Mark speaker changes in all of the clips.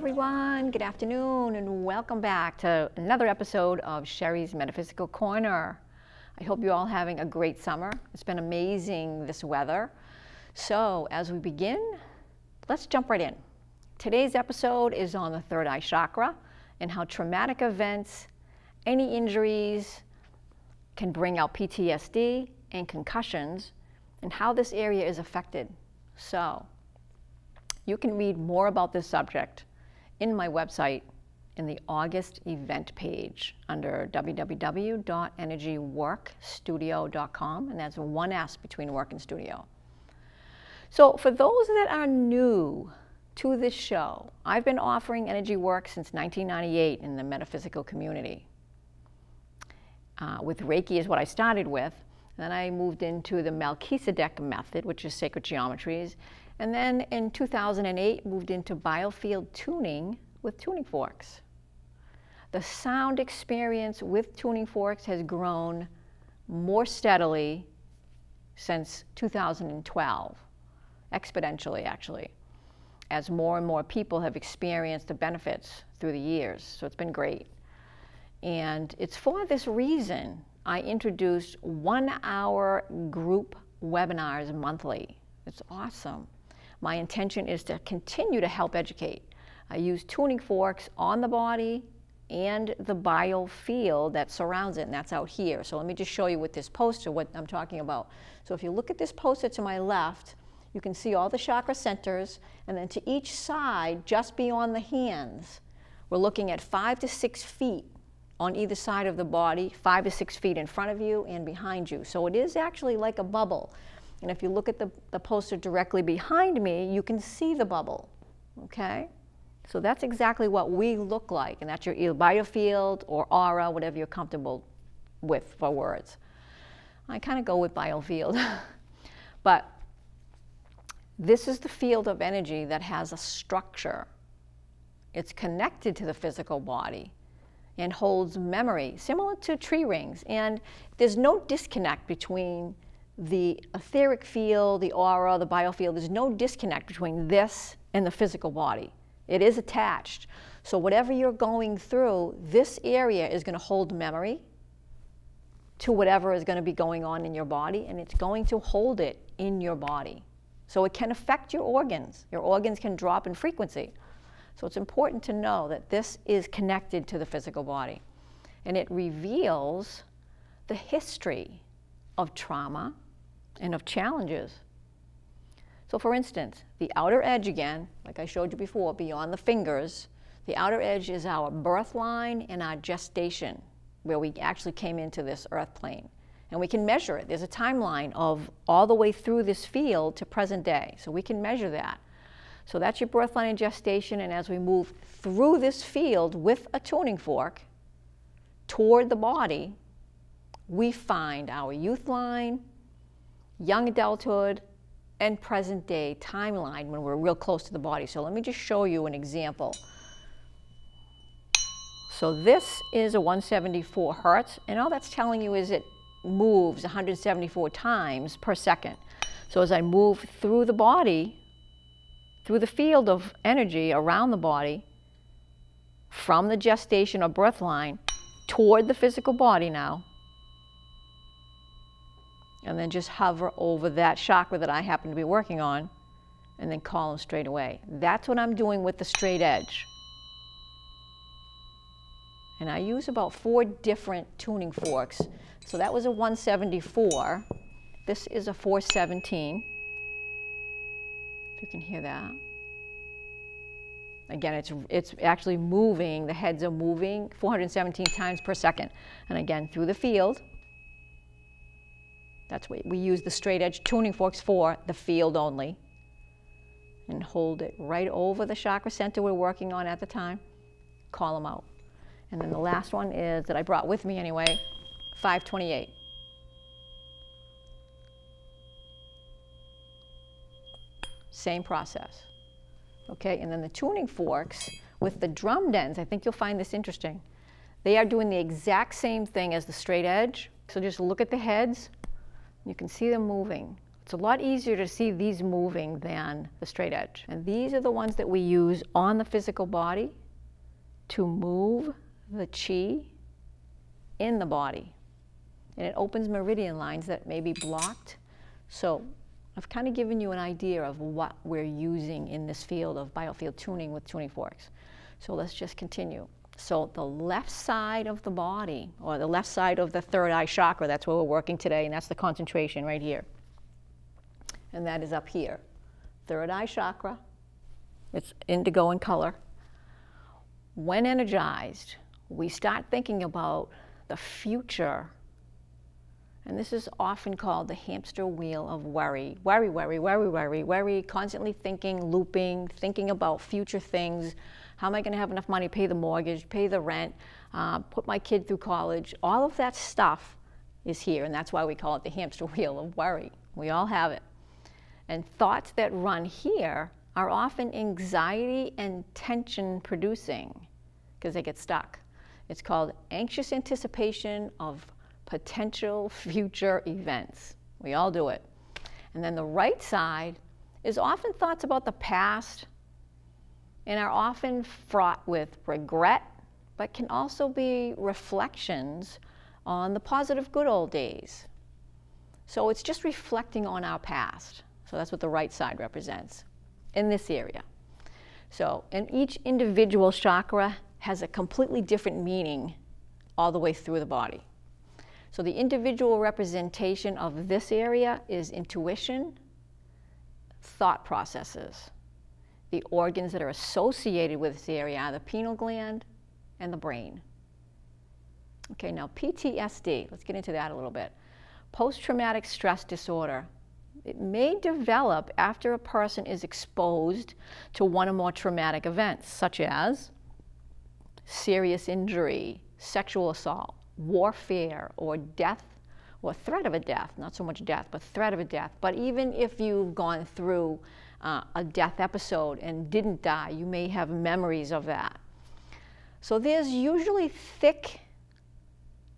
Speaker 1: everyone, good afternoon, and welcome back to another episode of Sherry's Metaphysical Corner. I hope you're all having a great summer. It's been amazing, this weather. So as we begin, let's jump right in. Today's episode is on the third eye chakra and how traumatic events, any injuries can bring out PTSD and concussions and how this area is affected. So you can read more about this subject in my website in the August event page under www.energyworkstudio.com, and that's one S between work and studio. So for those that are new to this show, I've been offering energy work since 1998 in the metaphysical community. With Reiki is what I started with. Then I moved into the Melchizedek method, which is sacred geometries. And then in 2008, moved into Biofield tuning with tuning forks. The sound experience with tuning forks has grown more steadily since 2012, exponentially actually, as more and more people have experienced the benefits through the years. So it's been great. And it's for this reason I introduced 1-hour group webinars monthly. It's awesome. My intention is to continue to help educate. I use tuning forks on the body and the biofield that surrounds it, and that's out here. So let me just show you with this poster what I'm talking about. So if you look at this poster to my left, you can see all the chakra centers, and then to each side, just beyond the hands, we're looking at 5 to 6 feet on either side of the body, 5 to 6 feet in front of you and behind you. So it is actually like a bubble. And if you look at the poster directly behind me, you can see the bubble, okay? So that's exactly what we look like, and that's your either biofield or aura, whatever you're comfortable with for words. I kind of go with biofield. But this is the field of energy that has a structure. It's connected to the physical body and holds memory, similar to tree rings. And there's no disconnect between the etheric field, the aura, the biofield. There's no disconnect between this and the physical body. It is attached. So whatever you're going through, this area is going to hold memory to whatever is going to be going on in your body, and it's going to hold it in your body. So it can affect your organs. Your organs can drop in frequency. So it's important to know that this is connected to the physical body. And it reveals the history of trauma and of challenges. So for instance, the outer edge again, like I showed you before, beyond the fingers, the outer edge is our birth line and our gestation, where we actually came into this earth plane. And we can measure it. There's a timeline of all the way through this field to present day. So we can measure that. So that's your birth line and gestation, and as we move through this field with a tuning fork toward the body, we find our youth line, young adulthood, and present day timeline when we're real close to the body. So let me just show you an example. So this is a 174 hertz, and all that's telling you is it moves 174 times per second. So as I move through the body, through the field of energy around the body, from the gestation or birth line toward the physical body now, and then just hover over that chakra that I happen to be working on, and then call them straight away. That's what I'm doing with the straight edge. And I use about 4 different tuning forks. So that was a 174. This is a 417. If you can hear that. Again, it's actually moving, the heads are moving 417 times per second. And again, through the field. That's what we use the straight edge tuning forks for, the field only. And hold it right over the chakra center we're working on at the time. Call them out. And then the last one is, that I brought with me anyway, 528. Same process. Okay, and then the tuning forks with the drummed ends, I think you'll find this interesting. They are doing the exact same thing as the straight edge. So just look at the heads. You can see them moving. It's a lot easier to see these moving than the straight edge. And these are the ones that we use on the physical body to move the chi in the body. And it opens meridian lines that may be blocked. So I've kind of given you an idea of what we're using in this field of biofield tuning with tuning forks. So let's just continue. So the left side of the body, or the left side of the third eye chakra, that's where we're working today, and that's the concentration right here. And that is up here. Third eye chakra, it's indigo in color. When energized, we start thinking about the future. And this is often called the hamster wheel of worry. Worry, worry, worry, worry, worry, constantly thinking, looping, thinking about future things. How am I going to have enough money to pay the mortgage, pay the rent, put my kid through college? All of that stuff is here, and that's why we call it the hamster wheel of worry. We all have it. And thoughts that run here are often anxiety and tension producing because they get stuck. It's called anxious anticipation of potential future events. We all do it. And then the right side is often thoughts about the past and are often fraught with regret, but can also be reflections on the positive good old days. So it's just reflecting on our past. So that's what the right side represents in this area. So, and each individual chakra has a completely different meaning all the way through the body. So the individual representation of this area is intuition, thought processes. The organs that are associated with this area are the pineal gland and the brain. Okay, now PTSD, let's get into that a little bit. Post-traumatic stress disorder. It may develop after a person is exposed to one or more traumatic events, such as serious injury, sexual assault, warfare, or death, or threat of a death, not so much death, but threat of a death. But even if you've gone through a death episode and didn't die, you may have memories of that. So there's usually thick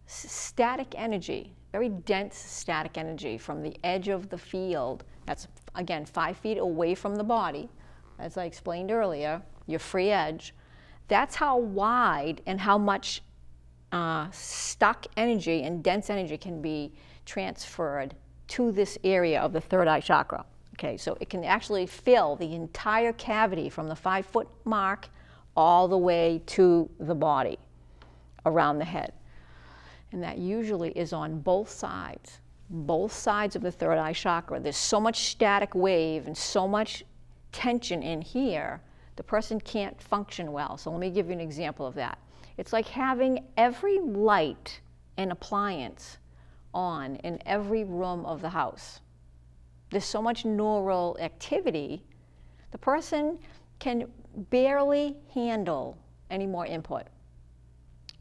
Speaker 1: static energy, very dense static energy from the edge of the field. That's, again, 5 feet away from the body. As I explained earlier, your free edge. That's how wide and how much stuck energy and dense energy can be transferred to this area of the third eye chakra. Okay, so it can actually fill the entire cavity from the 5-foot mark all the way to the body, around the head. And that usually is on both sides of the third eye chakra. There's so much static wave and so much tension in here, the person can't function well. So let me give you an example of that. It's like having every light and appliance on in every room of the house. There's so much neural activity, the person can barely handle any more input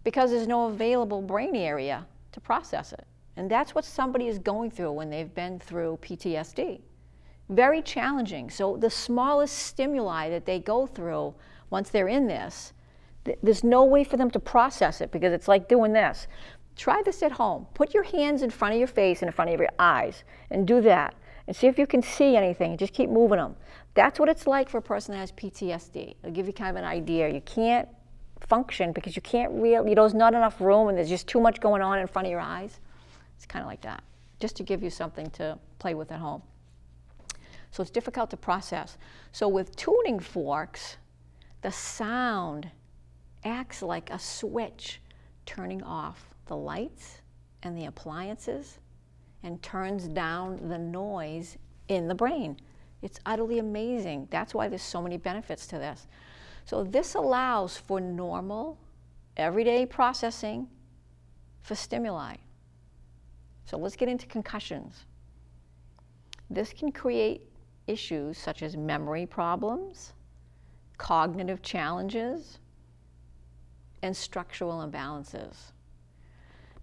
Speaker 1: because there's no available brain area to process it. And that's what somebody is going through when they've been through PTSD. Very challenging. So the smallest stimuli that they go through once they're in this, there's no way for them to process it because it's like doing this. Try this at home. Put your hands in front of your face and in front of your eyes and do that. And see if you can see anything. Just keep moving them. That's what it's like for a person that has PTSD. It'll give you kind of an idea. You can't function because you can't really, there's not enough room and there's just too much going on in front of your eyes. It's kind of like that, just to give you something to play with at home. So it's difficult to process. So with tuning forks, the sound acts like a switch, turning off the lights and the appliances and turns down the noise in the brain. It's utterly amazing. That's why there's so many benefits to this. So this allows for normal, everyday processing for stimuli. So let's get into concussions. This can create issues such as memory problems, cognitive challenges, and structural imbalances.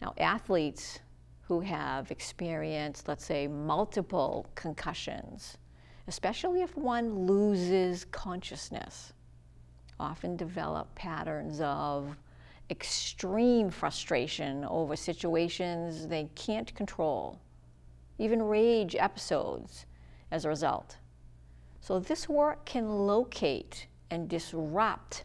Speaker 1: Now, athletes who have experienced, let's say, multiple concussions, especially if one loses consciousness, often develop patterns of extreme frustration over situations they can't control. even rage episodes as a result. So this work can locate and disrupt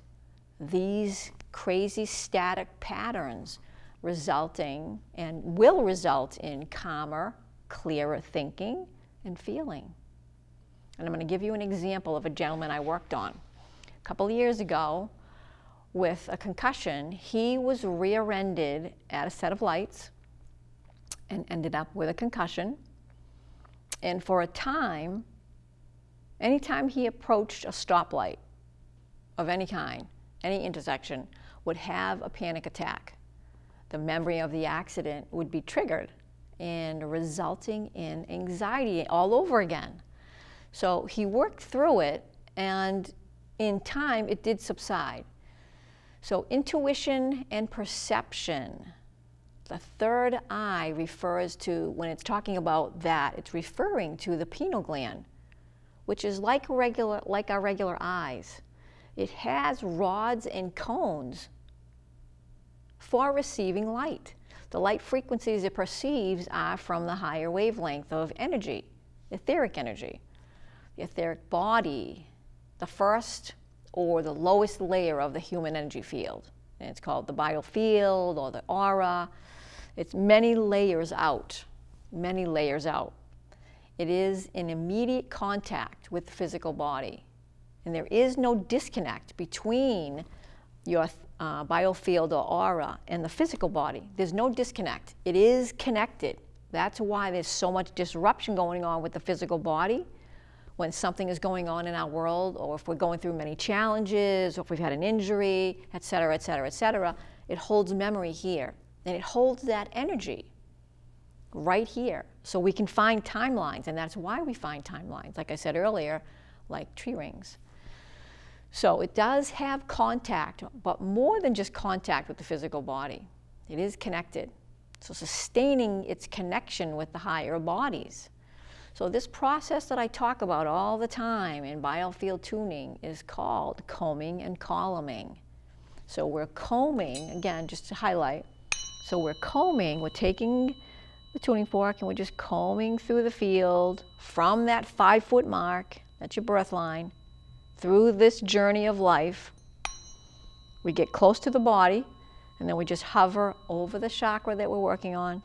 Speaker 1: these crazy static patterns, resulting and will result in calmer, clearer thinking and feeling. And I'm going to give you an example of a gentleman I worked on. A couple of years ago, with a concussion, he was rear-ended at a set of lights and ended up with a concussion. And for a time, anytime he approached a stoplight of any kind, any intersection, would have a panic attack. The memory of the accident would be triggered and resulting in anxiety all over again. So he worked through it, and in time it did subside. So intuition and perception, the third eye refers to, when it's talking about that, it's referring to the pineal gland, which is like our regular eyes. It has rods and cones for receiving light. The light frequencies it perceives are from the higher wavelength of energy, etheric energy. The etheric body, the first or the lowest layer of the human energy field. And it's called the Biofield or the aura. It's many layers out, many layers out. It is in immediate contact with the physical body. And there is no disconnect between your biofield or aura and the physical body. There's no disconnect. It is connected. That's why there's so much disruption going on with the physical body when something is going on in our world, or if we're going through many challenges, or if we've had an injury, et cetera, et cetera, et cetera. It holds memory here, and it holds that energy right here. So we can find timelines, and that's why we find timelines, like I said earlier, like tree rings. So it does have contact, but more than just contact with the physical body. It is connected. So sustaining its connection with the higher bodies. So this process that I talk about all the time in biofield tuning is called combing and columning. So we're combing, again, just to highlight, so we're combing, we're taking the tuning fork and we're just combing through the field from that 5-foot mark, that's your birth line, through this journey of life. We get close to the body, and then we just hover over the chakra that we're working on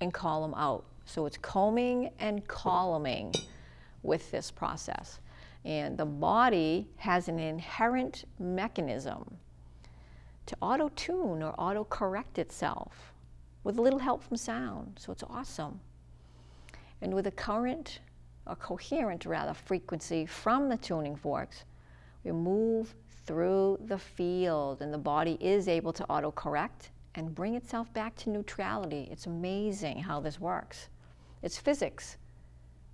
Speaker 1: and column out. So it's combing and columning with this process. And the body has an inherent mechanism to auto-tune or auto-correct itself with a little help from sound. So it's awesome. And with a current, or coherent rather, frequency from the tuning forks, we move through the field, and the body is able to auto-correct and bring itself back to neutrality. It's amazing how this works. It's physics.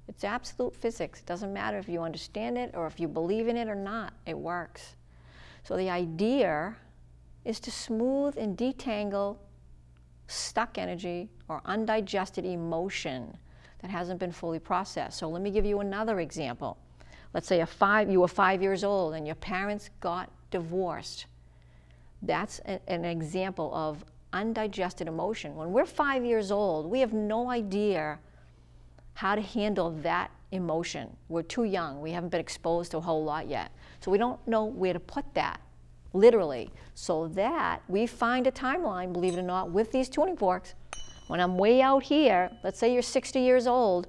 Speaker 1: It's absolute physics. It doesn't matter if you understand it or if you believe in it or not. It works. So the idea is to smooth and detangle stuck energy or undigested emotion that hasn't been fully processed. So let me give you another example. Let's say you were 5 years old and your parents got divorced. That's an example of undigested emotion. When we're 5 years old, we have no idea how to handle that emotion. We're too young. We haven't been exposed to a whole lot yet. So we don't know where to put that, literally. So that we find a timeline, believe it or not, with these tuning forks. When I'm way out here, let's say you're 60 years old,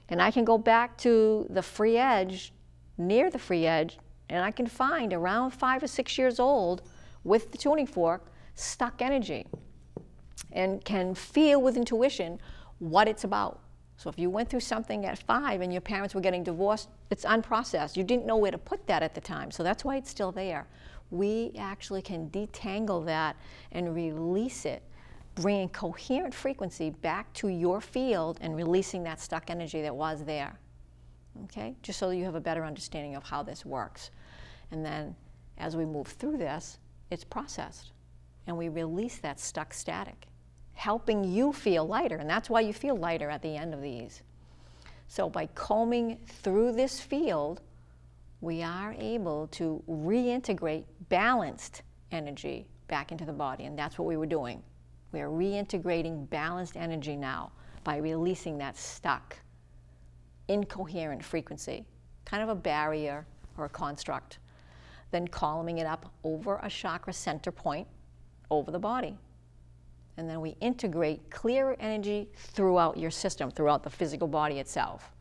Speaker 1: and I can go back to the free edge, near the free edge, and I can find around 5 or 6 years old with the tuning fork stuck energy, and can feel with intuition what it's about. So if you went through something at 5 and your parents were getting divorced, it's unprocessed. You didn't know where to put that at the time, so that's why it's still there. We actually can detangle that and release it, bringing coherent frequency back to your field and releasing that stuck energy that was there. Okay? Just so you have a better understanding of how this works. And then as we move through this, it's processed, and we release that stuck static, helping you feel lighter, and that's why you feel lighter at the end of these. So by combing through this field, we are able to reintegrate balanced energy back into the body, and that's what we were doing. We are reintegrating balanced energy now by releasing that stuck, incoherent frequency, kind of a barrier or a construct, then calming it up over a chakra center point over the body. And then we integrate clear energy throughout your system, throughout the physical body itself.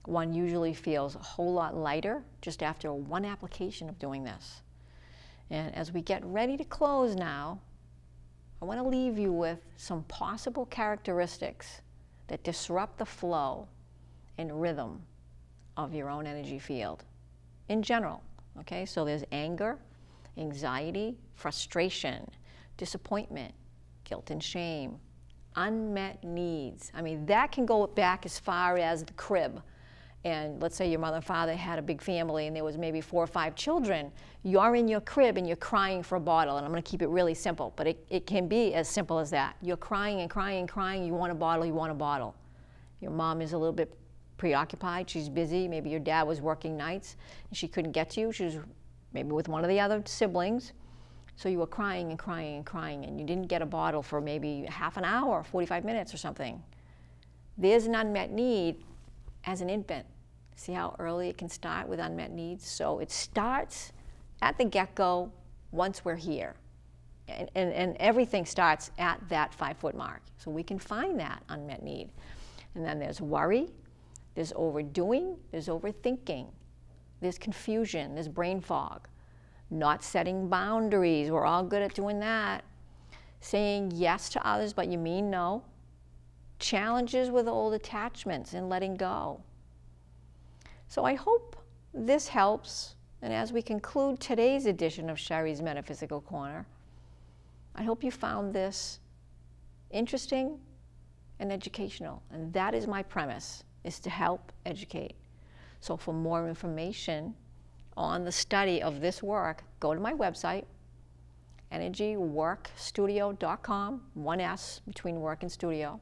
Speaker 1: One usually feels a whole lot lighter just after one application of doing this. And as we get ready to close now, I want to leave you with some possible characteristics that disrupt the flow and rhythm of your own energy field in general. Okay, so there's anger, anxiety, frustration, disappointment, guilt and shame, unmet needs. I mean, that can go back as far as the crib. And let's say your mother and father had a big family and there was maybe 4 or 5 children. You're in your crib and you're crying for a bottle. And I'm going to keep it really simple, but it can be as simple as that. You're crying and crying and crying. You want a bottle, you want a bottle. Your mom is a little bit preoccupied. She's busy. Maybe your dad was working nights and she couldn't get to you. She was maybe with one of the other siblings. So you were crying and crying and crying and you didn't get a bottle for maybe half an hour, 45 minutes or something. There's an unmet need as an infant. See how early it can start with unmet needs? So it starts at the get-go once we're here. And everything starts at that 5-foot mark. So we can find that unmet need. And then there's worry, there's overdoing, there's overthinking, there's confusion, there's brain fog, not setting boundaries. We're all good at doing that. Saying yes to others, but you mean no. Challenges with old attachments and letting go. So I hope this helps, and as we conclude today's edition of Sherry's Metaphysical Corner, I hope you found this interesting and educational, and that is my premise, is to help educate. So for more information on the study of this work, go to my website, energyworkstudio.com, 1 S between work and studio,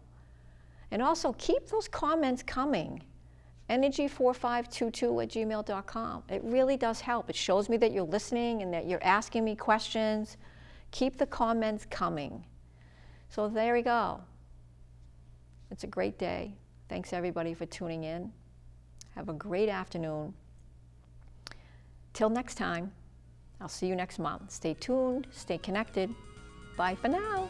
Speaker 1: and also keep those comments coming. energy4522@gmail.com. It really does help. It shows me that you're listening and that you're asking me questions. Keep the comments coming. So there we go. It's a great day. Thanks everybody for tuning in. Have a great afternoon. Till next time, I'll see you next month. Stay tuned, stay connected. Bye for now.